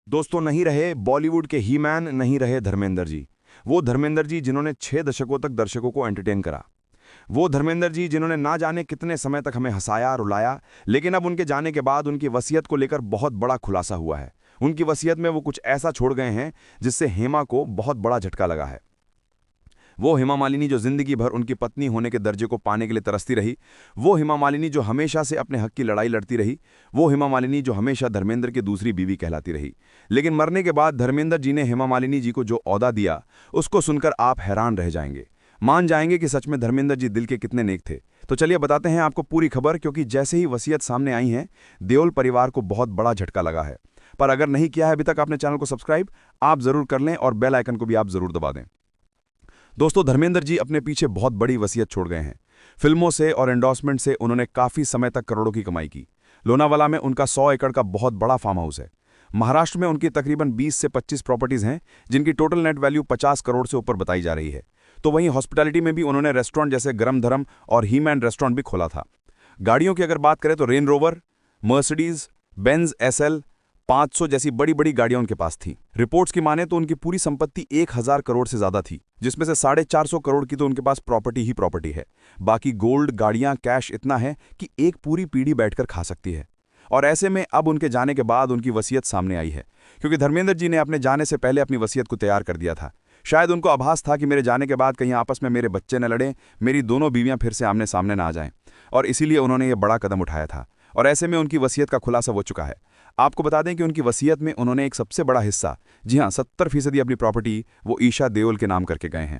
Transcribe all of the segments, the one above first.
दोस्तों, नहीं रहे बॉलीवुड के ही मैन, नहीं रहे धर्मेंद्र जी। वो धर्मेंद्र जी जिन्होंने 6 दशकों तक दर्शकों को एंटरटेन करा। वो धर्मेंद्र जी जिन्होंने ना जाने कितने समय तक हमें हंसाया रुलाया। लेकिन अब उनके जाने के बाद उनकी वसीयत को लेकर बहुत बड़ा खुलासा हुआ है। उनकी वसीयत में वो कुछ ऐसा छोड़ गए हैं जिससे हेमा को बहुत बड़ा झटका लगा है। वो हेमा मालिनी जो जिंदगी भर उनकी पत्नी होने के दर्जे को पाने के लिए तरसती रही। वो हेमा मालिनी जो हमेशा से अपने हक की लड़ाई लड़ती रही। वो हेमा मालिनी जो हमेशा धर्मेंद्र की दूसरी बीवी कहलाती रही। लेकिन मरने के बाद धर्मेंद्र जी ने हेमा मालिनी जी को जो ओहदा दिया, उसको सुनकर आप हैरान रह जाएंगे। मान जाएंगे कि सच में धर्मेंद्र जी दिल के कितने नेक थे। तो चलिए बताते हैं आपको पूरी खबर, क्योंकि जैसे ही वसीयत सामने आई है, देओल परिवार को बहुत बड़ा झटका लगा है। पर अगर नहीं किया है अभी तक आपने चैनल को सब्सक्राइब, आप जरूर कर लें और बेल आइकन को भी आप जरूर दबा दें। दोस्तों, धर्मेंद्र जी अपने पीछे बहुत बड़ी वसीयत छोड़ गए हैं। फिल्मों से और एंडोर्समेंट से उन्होंने काफी समय तक करोड़ों की कमाई की। लोनावाला में उनका 100 एकड़ का बहुत बड़ा फार्म हाउस है। महाराष्ट्र में उनकी तकरीबन 20 से 25 प्रॉपर्टीज हैं, जिनकी टोटल नेट वैल्यू 50 करोड़ से ऊपर बताई जा रही है। तो वहीं हॉस्पिटैलिटी में भी उन्होंने रेस्टोरेंट जैसे गरम धरम और ही मैन रेस्टोरेंट भी खोला था। गाड़ियों की अगर बात करें तो Range Rover, Mercedes Benz SL 500 जैसी बड़ी बड़ी गाड़ियां उनके पास थीं। रिपोर्ट्स की माने तो उनकी पूरी संपत्ति 1000 करोड़ से ज्यादा थी, जिसमें से 450 करोड़ की तो उनके पास प्रॉपर्टी ही प्रॉपर्टी है। बाकी गोल्ड, गाड़ियां, कैश इतना है कि एक पूरी पीढ़ी बैठकर खा सकती है। और ऐसे में अब उनके जाने के बाद उनकी वसीयत सामने आई है, क्योंकि धर्मेंद्र जी ने अपने जाने से पहले अपनी वसीयत को तैयार कर दिया था। शायद उनको आभास था कि मेरे जाने के बाद कहीं आपस में मेरे बच्चे न लड़ें, मेरी दोनों बीवियां फिर से आमने सामने ना आ जाएं, और इसीलिए उन्होंने ये बड़ा कदम उठाया था। और ऐसे में उनकी वसीयत का खुलासा हो चुका है। आपको बता दें कि उनकी वसीयत में उन्होंने एक सबसे बड़ा हिस्सा, जी हां 70% अपनी प्रॉपर्टी वो ईशा देओल के नाम करके गए हैं।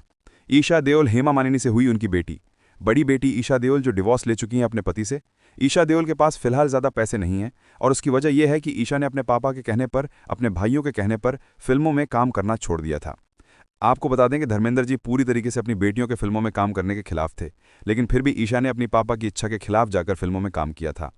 ईशा देओल हेमा मालिनी से हुई उनकी बेटी, बड़ी बेटी ईशा देओल जो डिवोर्स ले चुकी हैं अपने पति से। ईशा देओल के पास फिलहाल ज़्यादा पैसे नहीं हैं, और उसकी वजह यह है कि ईशा ने अपने पापा के कहने पर, अपने भाइयों के कहने पर फिल्मों में काम करना छोड़ दिया था। आपको बता दें कि धर्मेंद्र जी पूरी तरीके से अपनी बेटियों के फिल्मों में काम करने के खिलाफ थे, लेकिन फिर भी ईशा ने अपनी पापा की इच्छा के खिलाफ जाकर फिल्मों में काम किया था।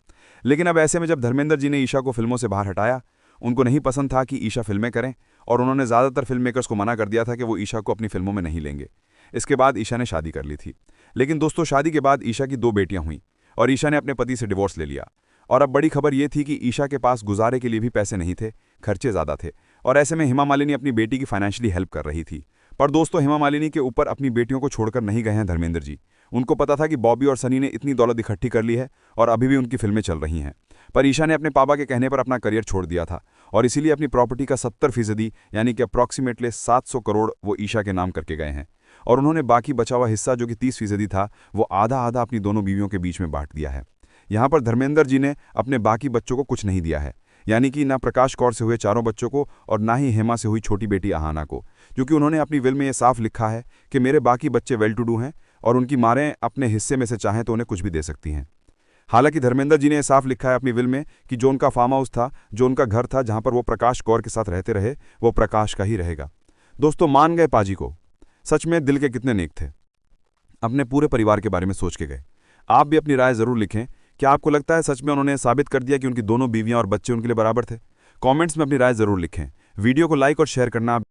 लेकिन अब ऐसे में जब धर्मेंद्र जी ने ईशा को फिल्मों से बाहर हटाया, उनको नहीं पसंद था कि ईशा फिल्में करें, और उन्होंने ज़्यादातर फिल्म मेकर्स को मना कर दिया था कि वो ईशा को अपनी फिल्मों में नहीं लेंगे। इसके बाद ईशा ने शादी कर ली थी। लेकिन दोस्तों, शादी के बाद ईशा की 2 बेटियां हुईं और ईशा ने अपने पति से डिवोर्स ले लिया। और अब बड़ी खबर यह थी कि ईशा के पास गुजारे के लिए भी पैसे नहीं थे, खर्चे ज़्यादा थे, और ऐसे में हेमा मालिनी अपनी बेटी की फाइनेंशियली हेल्प कर रही थी। पर दोस्तों, हेमा मालिनी के ऊपर अपनी बेटियों को छोड़कर नहीं गए हैं धर्मेंद्र जी। उनको पता था कि बॉबी और सनी ने इतनी दौलत इकट्ठी कर ली है और अभी भी उनकी फिल्में चल रही हैं। पर ईशा ने अपने पापा के कहने पर अपना करियर छोड़ दिया था, और इसीलिए अपनी प्रॉपर्टी का 70% यानी कि अप्रॉक्सीमेटली 700 करोड़ वो ईशा के नाम करके गए हैं। और उन्होंने बाकी बचा हुआ हिस्सा जो कि 30% था, वो आधा आधा अपनी दोनों बीवियों के बीच में बांट दिया है। यहाँ पर धर्मेंद्र जी ने अपने बाकी बच्चों को कुछ नहीं दिया है, यानी कि ना प्रकाश कौर से हुए 4 बच्चों को और ना ही हेमा से हुई छोटी बेटी आहाना को, क्योंकि उन्होंने अपनी विल में ये साफ लिखा है कि मेरे बाकी बच्चे वेल टू डू हैं और उनकी मारें अपने हिस्से में से चाहें तो उन्हें कुछ भी दे सकती हैं। हालांकि धर्मेंद्र जी ने साफ लिखा है अपनी विल में कि जो उनका फार्म हाउस था, जो उनका घर था जहां पर वो प्रकाश कौर के साथ रहते रहे, वो प्रकाश का ही रहेगा। दोस्तों, मान गए पाजी को। सच में दिल के कितने नेक थे, अपने पूरे परिवार के बारे में सोच के गए। आप भी अपनी राय जरूर लिखें। क्या आपको लगता है सच में उन्होंने साबित कर दिया कि उनकी दोनों बीवियां और बच्चे उनके लिए बराबर थे? कमेंट्स में अपनी राय जरूर लिखें। वीडियो को लाइक और शेयर करना